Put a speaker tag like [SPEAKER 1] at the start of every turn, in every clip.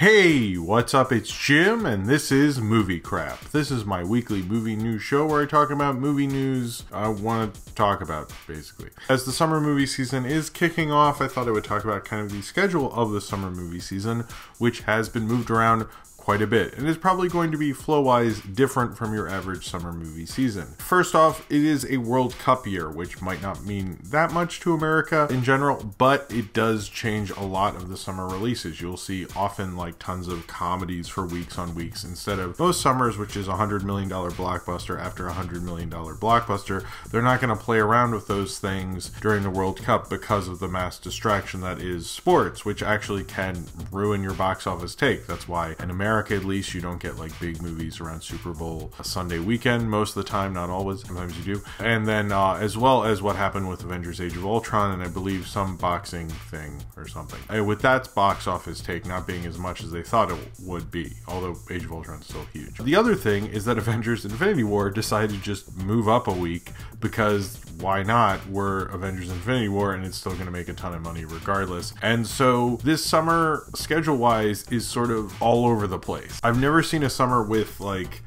[SPEAKER 1] Hey, what's up? It's Jim, and this is Movie Crap. This is my weekly movie news show where I talk about movie news I want to talk about, basically. As the summer movie season is kicking off, I thought I would talk about kind of the schedule of the summer movie season, which has been moved around quite a bit, and is probably going to be flow-wise different from your average summer movie season. First off, it is a World Cup year, which might not mean that much to America in general, but it does change a lot of the summer releases. You'll see often like tons of comedies for weeks on weeks instead of most summers, which is a $100 million blockbuster after a $100 million blockbuster. They're not going to play around with those things during the World Cup because of the mass distraction that is sports, which actually can ruin your box office take. That's why in America, at least, you don't get like big movies around Super Bowl Sunday weekend most of the time, not always, sometimes you do. And then as well as what happened with Avengers Age of Ultron and I believe some boxing thing or something. With that box office take not being as much as they thought it would be, although Age of Ultron is still huge. The other thing is that Avengers Infinity War decided to just move up a week because why not? We're Avengers Infinity War and it's still going to make a ton of money regardless. And so this summer, schedule-wise, is sort of all over the place. I've never seen a summer with like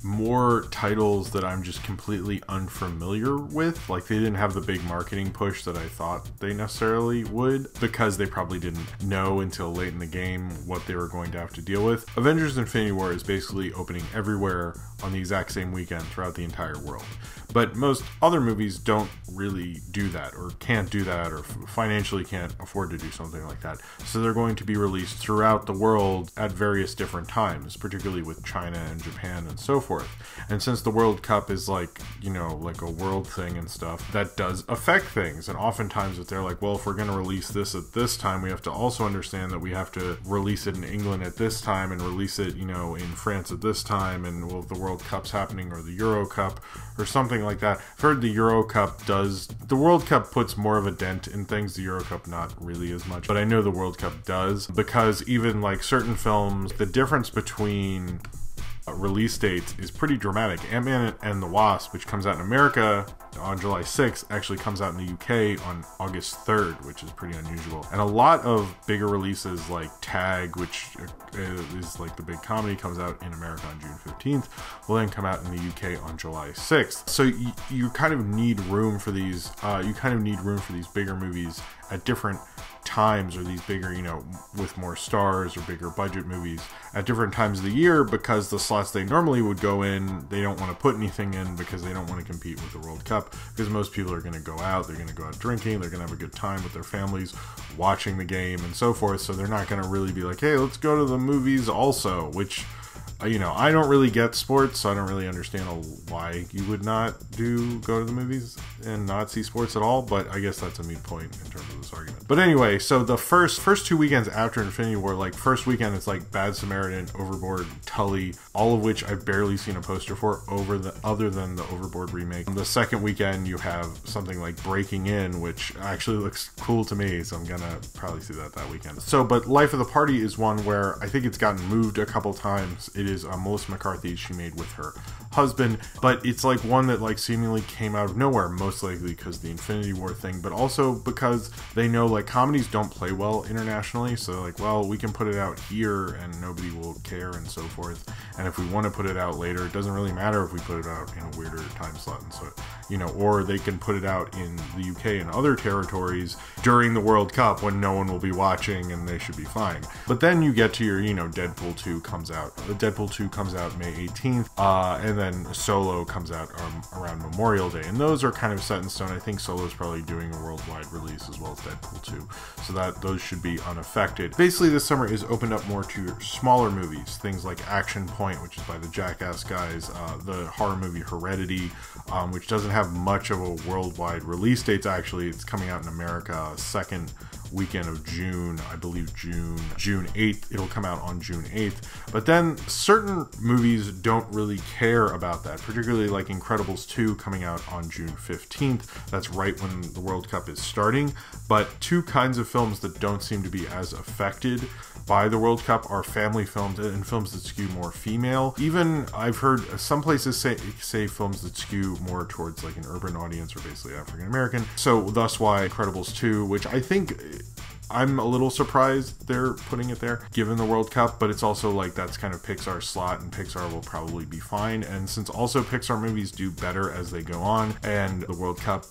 [SPEAKER 1] more titles that I'm just completely unfamiliar with. Like they didn't have the big marketing push that I thought they necessarily would because they probably didn't know until late in the game what they were going to have to deal with. Avengers Infinity War is basically opening everywhere on the exact same weekend throughout the entire world. But most other movies don't really do that or can't do that or financially can't afford to do something like that. So they're going to be released throughout the world at various different times, particularly with China and Japan and so forth. And since the World Cup is like, you know, like a world thing and stuff, that does affect things. And oftentimes if they're like, well, if we're going to release this at this time, we have to also understand that we have to release it in England at this time and release it, you know, in France at this time. And well, if the World Cup's happening or the Euro Cup or something like that. I've heard the Euro Cup does, the World Cup puts more of a dent in things, the Euro Cup not really as much, but I know the World Cup does because even like certain films, the difference between release dates is pretty dramatic. Ant-Man and the Wasp, which comes out in America on July 6th, actually comes out in the UK on August 3rd, which is pretty unusual. And a lot of bigger releases like Tag, which is like the big comedy, comes out in America on June 15th, will then come out in the UK on July 6th. So you kind of need room for these, bigger movies at different times, or these bigger, you know, with more stars or bigger budget movies at different times of the year, because the slots they normally would go in, they don't want to put anything in because they don't want to compete with the World Cup, because most people are going to go out, they're going to go out drinking, they're going to have a good time with their families watching the game and so forth, so they're not going to really be like, hey, let's go to the movies also, which, you know, I don't really get sports, so I don't really understand why you would not go to the movies and not see sports at all, but I guess that's a moot point in terms of this argument. But anyway, so the first two weekends after Infinity War, like first weekend it's like Bad Samaritan, Overboard, Tully, all of which I've barely seen a poster for other than the Overboard remake. The second weekend you have something like Breaking In, which actually looks cool to me, so I'm gonna probably see that weekend. So, but Life of the Party is one where I think it's gotten moved a couple times. It is Melissa McCarthy, she made with her husband, but it's like one that like seemingly came out of nowhere, most likely because the Infinity War thing, but also because they know like comedies don't play well internationally, so like, well, we can put it out here and nobody will care and so forth, and if we want to put it out later, it doesn't really matter if we put it out in a weirder time slot, and so, you know, or they can put it out in the UK and other territories during the World Cup when no one will be watching and they should be fine. But then you get to your, you know, Deadpool 2 comes out. Deadpool 2 comes out May 18th, and then Solo comes out around Memorial Day, and those are kind of set in stone. I think Solo's probably doing a worldwide release as well as Deadpool 2, so that those should be unaffected. Basically, this summer is opened up more to smaller movies, things like Action Point, which is by the Jackass guys, the horror movie Heredity, which doesn't have much of a worldwide release date. Actually, it's coming out in America second weekend of June, I believe June 8th. It'll come out on June 8th. But then certain movies don't really care about that, particularly like Incredibles 2 coming out on June 15th. That's right when the World Cup is starting. But two kinds of films that don't seem to be as affected by the World Cup are family films and films that skew more female. Even I've heard some places say films that skew more towards like an urban audience or basically African American. So thus why Incredibles 2, which I think I'm a little surprised they're putting it there, given the World Cup, but it's also like that's kind of Pixar's slot, and Pixar will probably be fine. And since also Pixar movies do better as they go on, and the World Cup,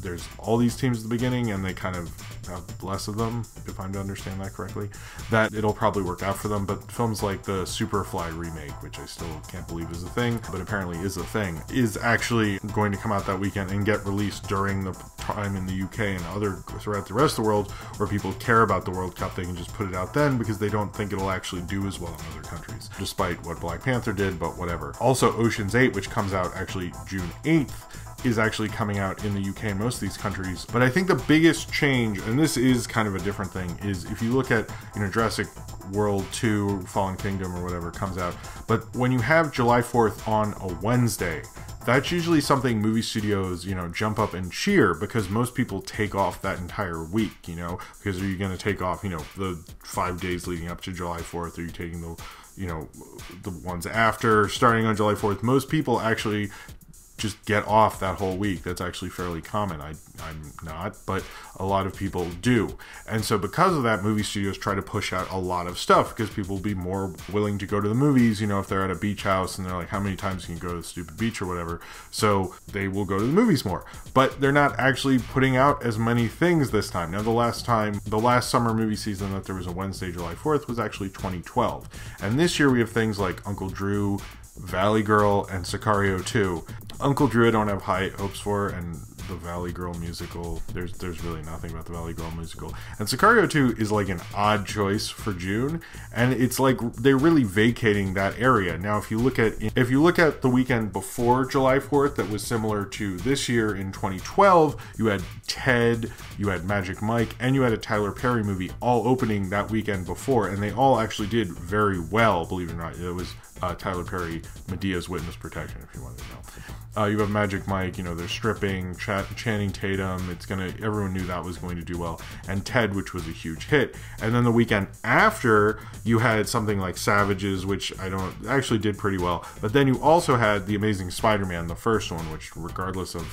[SPEAKER 1] there's all these teams at the beginning and they kind of have less of them, if I'm to understand that correctly, that it'll probably work out for them. But films like the Superfly remake, which I still can't believe is a thing, but apparently is a thing, is actually going to come out that weekend and get released during the time in the UK and throughout the rest of the world where people care about the World Cup. They can just put it out then because they don't think it'll actually do as well in other countries, despite what Black Panther did, but whatever. Also, Ocean's 8, which comes out actually June 8th, is actually coming out in the UK and most of these countries. But I think the biggest change, and this is kind of a different thing, is if you look at, Jurassic World 2, Fallen Kingdom or whatever comes out, but when you have July 4th on a Wednesday, that's usually something movie studios, jump up and cheer, because most people take off that entire week, because are you going to take off, the 5 days leading up to July 4th? Are you taking the ones after, starting on July 4th? Most people actually just get off that whole week. That's actually fairly common. I'm not, but a lot of people do. And so because of that, movie studios try to push out a lot of stuff because people will be more willing to go to the movies, if they're at a beach house and they're like, how many times can you go to the stupid beach or whatever? So they will go to the movies more. But they're not actually putting out as many things this time. Now, the last summer movie season that there was a Wednesday, July 4th was actually 2012. And this year we have things like Uncle Drew, Valley Girl, and Sicario 2. Uncle Drew I don't have high hopes for, and the Valley Girl musical, there's really nothing about the Valley Girl musical. And Sicario 2 is like an odd choice for June, and it's like they're really vacating that area. Now, if you look at the weekend before July 4th that was similar to this year in 2012, you had Ted, you had Magic Mike, and you had a Tyler Perry movie all opening that weekend before, and they all actually did very well, believe it or not. It was Tyler Perry, Medea's Witness Protection, if you wanted to know. You have Magic Mike, they're stripping, Channing Tatum, everyone knew that was going to do well, and Ted, which was a huge hit. And then the weekend after, you had something like Savages, which actually did pretty well, but then you also had The Amazing Spider-Man, the first one, which, regardless of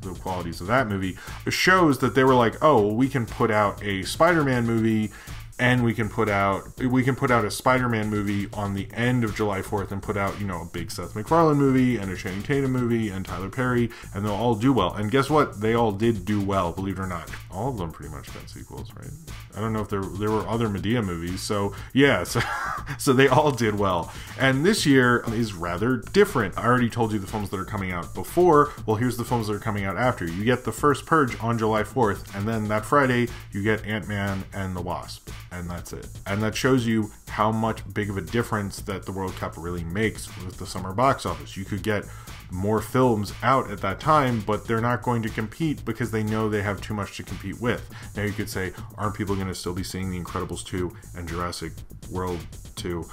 [SPEAKER 1] the qualities of that movie, shows that they were like, oh, well, we can put out a Spider-Man movie, and we can put out a Spider-Man movie on the end of July 4th and put out, a big Seth MacFarlane movie and a Channing Tatum movie and Tyler Perry, and they'll all do well. And guess what? They all did do well, believe it or not. All of them pretty much got sequels, right? I don't know if there were other Medea movies, so yeah, so they all did well. And this year is rather different. I already told you the films that are coming out before. Well, here's the films that are coming out after. You get The First Purge on July 4th, and then that Friday, you get Ant-Man and the Wasp. And that's it. And that shows you how much big of a difference that the World Cup really makes with the summer box office. You could get more films out at that time, but they're not going to compete because they know they have too much to compete with. Now you could say, aren't people going to still be seeing The Incredibles 2 and Jurassic World 2?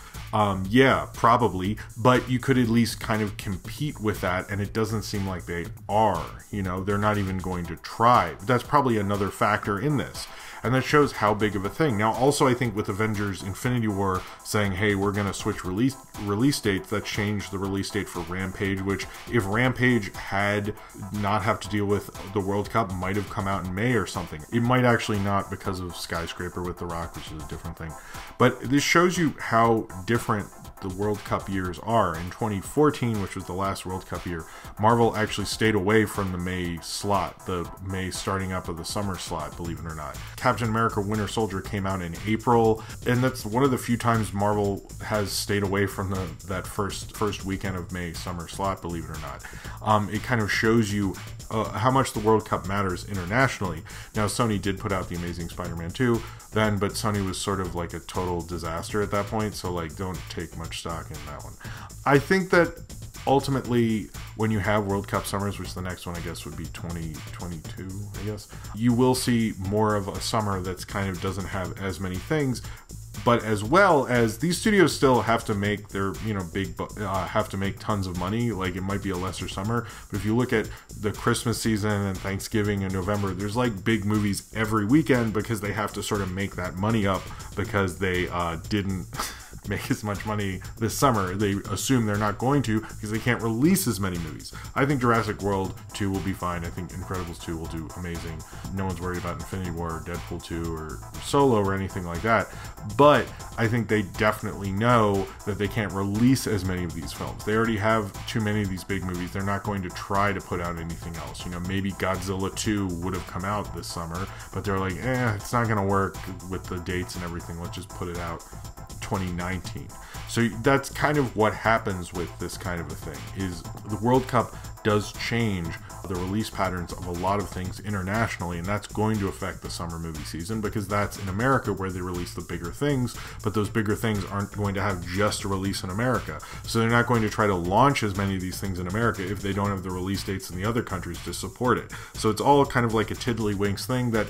[SPEAKER 1] Yeah, probably, but you could at least kind of compete with that, and it doesn't seem like they are. They're not even going to try. That's probably another factor in this. And that shows how big of a thing. Now, also, I think with Avengers Infinity War saying, hey, we're going to switch release dates, that changed the release date for Rampage, which if Rampage had not have to deal with the World Cup, might have come out in May or something. It might actually not because of Skyscraper with The Rock, which is a different thing. But this shows you how different the World Cup years are. In 2014, which was the last World Cup year, Marvel actually stayed away from the May slot, the May starting up of the summer slot, believe it or not. Captain America Winter Soldier came out in April, and that's one of the few times Marvel has stayed away from that first weekend of May summer slot, believe it or not. It kind of shows you how much the World Cup matters internationally. Now, Sony did put out The Amazing Spider-Man 2 then, but Sony was sort of like a total disaster at that point, so like don't take much stock in that one. I think that ultimately, when you have World Cup summers, which the next one I guess would be 2022, I guess, you will see more of a summer that's kind of doesn't have as many things. But as well as these studios still have to make their, have to make tons of money. Like, it might be a lesser summer, but if you look at the Christmas season and Thanksgiving and November, there's like big movies every weekend because they have to sort of make that money up because they didn't make as much money this summer. They assume they're not going to because they can't release as many movies. I think Jurassic World 2 will be fine. I think Incredibles 2 will do amazing. No one's worried about Infinity War or Deadpool 2 or Solo or anything like that. But I think they definitely know that they can't release as many of these films. They already have too many of these big movies. They're not going to try to put out anything else. You know, maybe Godzilla 2 would have come out this summer, but they're like, it's not going to work with the dates and everything. Let's just put it out 2019. So that's kind of what happens with this kind of a thing, is the World Cup does change the release patterns of a lot of things internationally, and that's going to affect the summer movie season, because that's in America where they release the bigger things, but those bigger things aren't going to have just a release in America. So they're not going to try to launch as many of these things in America if they don't have the release dates in the other countries to support it. So it's all kind of like a tiddlywinks thing that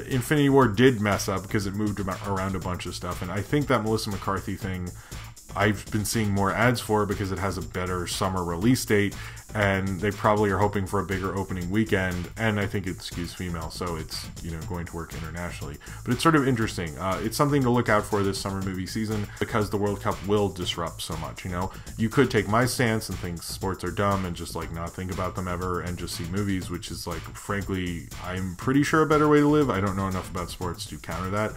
[SPEAKER 1] Infinity War did mess up because it moved around a bunch of stuff, and I think that Melissa McCarthy thing I've been seeing more ads for because it has a better summer release date, and they probably are hoping for a bigger opening weekend, and I think it skews female, so it's, you know, going to work internationally. But it's sort of interesting. It's something to look out for this summer movie season, because the World Cup will disrupt so much. You know, you could take my stance and think sports are dumb and just like not think about them ever and just see movies, which is like, frankly, I'm pretty sure a better way to live. I don't know enough about sports to counter that,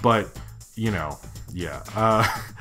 [SPEAKER 1] but you know, yeah.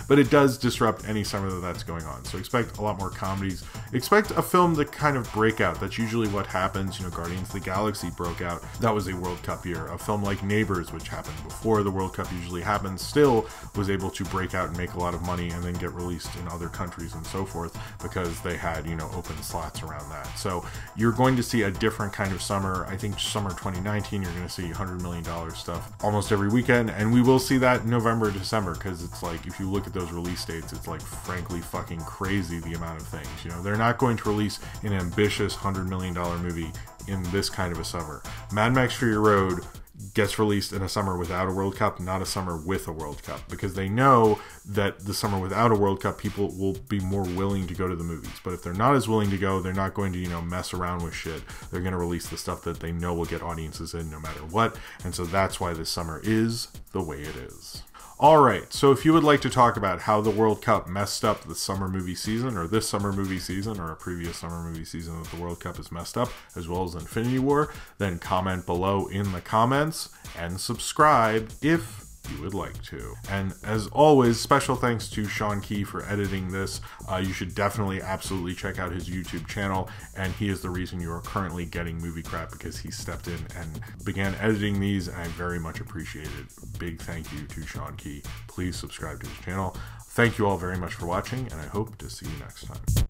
[SPEAKER 1] But it does disrupt any summer that's going on. So expect a lot more comedies. Expect a film to kind of break out. That's usually what happens. You know, Guardians of the Galaxy broke out. That was a World Cup year. A film like Neighbors, which happened before the World Cup usually happens, still was able to break out and make a lot of money and then get released in other countries and so forth, because they had, you know, open slots around that. So you're going to see a different kind of summer. I think summer 2019, you're going to see $100 million stuff almost every weekend, and we will see that in November, December, because it's like, if you look at those release dates, it's like frankly fucking crazy the amount of things. You know, they're not going to release an ambitious $100 million movie in this kind of a summer. Mad Max Fury Road gets released in a summer without a World Cup, not a summer with a World Cup, because they know that the summer without a World Cup, people will be more willing to go to the movies. But if they're not as willing to go, they're not going to, you know, mess around with shit. They're going to release the stuff that they know will get audiences in no matter what. And so that's why this summer is the way it is. Alright, so if you would like to talk about how the World Cup messed up the summer movie season, or this summer movie season, or a previous summer movie season that the World Cup has messed up, as well as Infinity War, then comment below in the comments, and subscribe if you would like to. And as always, special thanks to Sean Key for editing this. You should definitely absolutely check out his YouTube channel, and he is the reason you are currently getting Movie Crap, because he stepped in and began editing these, and I very much appreciate it. Big thank you to Sean Key. Please subscribe to his channel. Thank you all very much for watching, and I hope to see you next time.